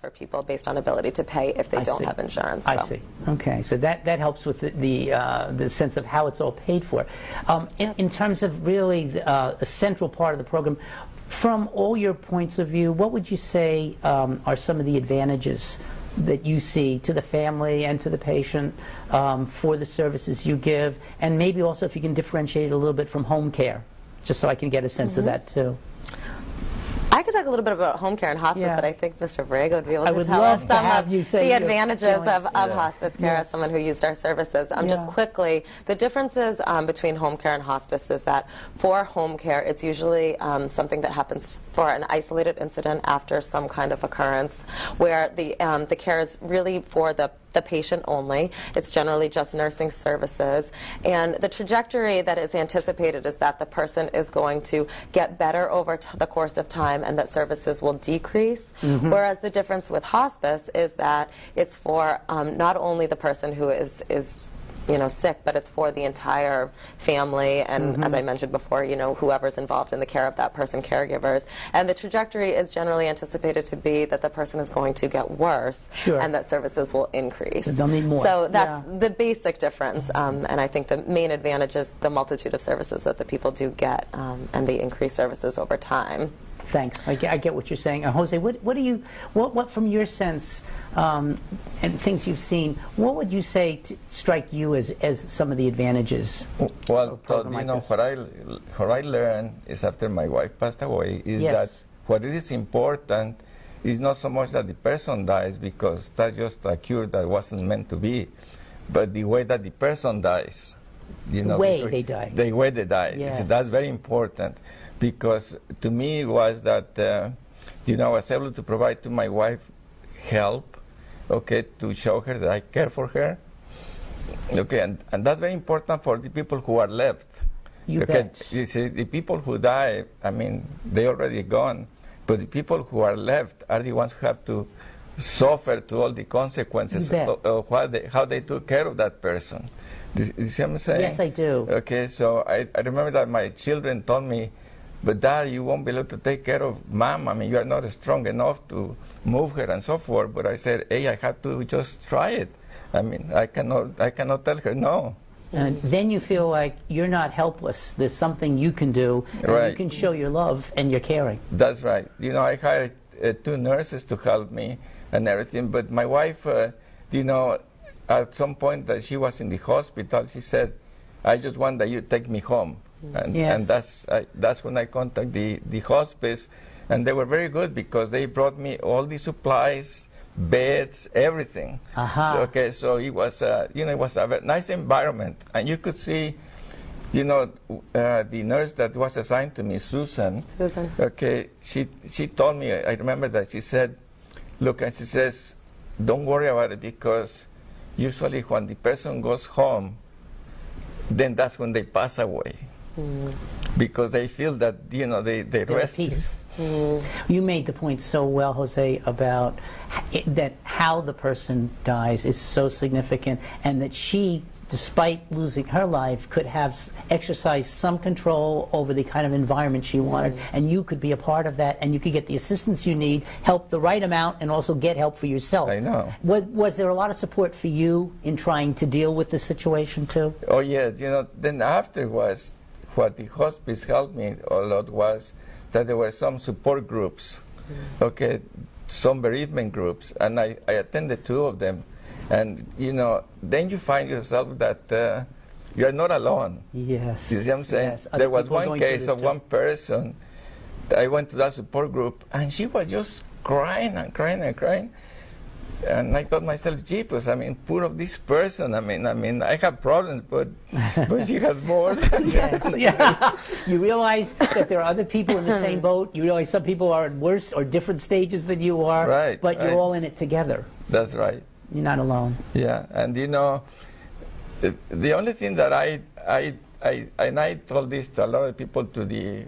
for people based on ability to pay if they don't have insurance. I see. Okay, so that helps with the sense of how it's all paid for. In terms of really a central part of the program, from all your points of view, what would you say are some of the advantages that you see to the family and to the patient for the services you give, and maybe also if you can differentiate it a little bit from home care, just so I can get a sense of that too. I could talk a little bit about home care and hospice, but I think Mr. Borrego would be able to tell us some of the advantages of hospice care as someone who used our services. Just quickly, the differences between home care and hospice is that for home care, it's usually something that happens for an isolated incident after some kind of occurrence, where the care is really for the patient only. It's generally just nursing services, and the trajectory that is anticipated is that the person is going to get better over the course of time and that services will decrease, whereas the difference with hospice is that it's for not only the person who is sick, but it's for the entire family and, as I mentioned before, whoever's involved in the care of that person, caregivers. And the trajectory is generally anticipated to be that the person is going to get worse and that services will increase. They'll need more. So that's the basic difference, and I think the main advantage is the multitude of services that the people do get and the increased services over time. Thanks. I get what you're saying. Jose, what from your sense and things you've seen, what would you say strike you as some of the advantages? Well, what I learned is after my wife passed away is that what it is important is not so much that the person dies, because that's just a cure that wasn't meant to be, but the way that the person dies. The way they die. The way they die. Yes. So that's very important. Because to me it was that, I was able to provide to my wife help, to show her that I care for her. And that's very important for the people who are left. You bet. You see, the people who die, they're already gone, but the people who are left are the ones who have to suffer to all the consequences of how they took care of that person. Do you see what I'm saying? Yes, I do. Okay, so I remember that my children told me, but Dad, you won't be able to take care of Mom. You are not strong enough to move her and so forth. But I said, hey, I have to just try it. I cannot tell her no. And then you feel like you're not helpless. There's something you can do, and you can show your love and your caring. That's right. I hired 2 nurses to help me and everything. But my wife, at some point that she was in the hospital, she said, I just want that you take me home. And that's when I contacted the hospice, and they were very good because they brought me all the supplies, beds, everything. So it was it was a very nice environment, and you could see the nurse that was assigned to me, Susan. She told me, I remember that she said, look, and she says, don't worry about it, because usually when the person goes home, then that's when they pass away. Because they feel that they rest. You made the point so well, Jose, about that how the person dies is so significant, and that she, despite losing her life, could have exercised some control over the kind of environment she wanted, and you could be a part of that, and you could get the assistance you need, help the right amount, and also get help for yourself. I know. Was there a lot of support for you in trying to deal with the situation too? Oh yes, then afterwards, what the hospice helped me a lot was that there were some support groups, some bereavement groups, and I attended 2 of them. And, then you find yourself that you are not alone. Yes. You see what I'm saying? Yes. There was one case of one person, I went to that support group, and she was just crying and crying and crying. And I thought myself, jeepers, poor of this person. I have problems, but she has more. You realize that there are other people in the same boat. You realize some people are in worse or different stages than you are. But you're all in it together. That's right. You're not alone. Yeah, and the only thing that I told this to a lot of people, to the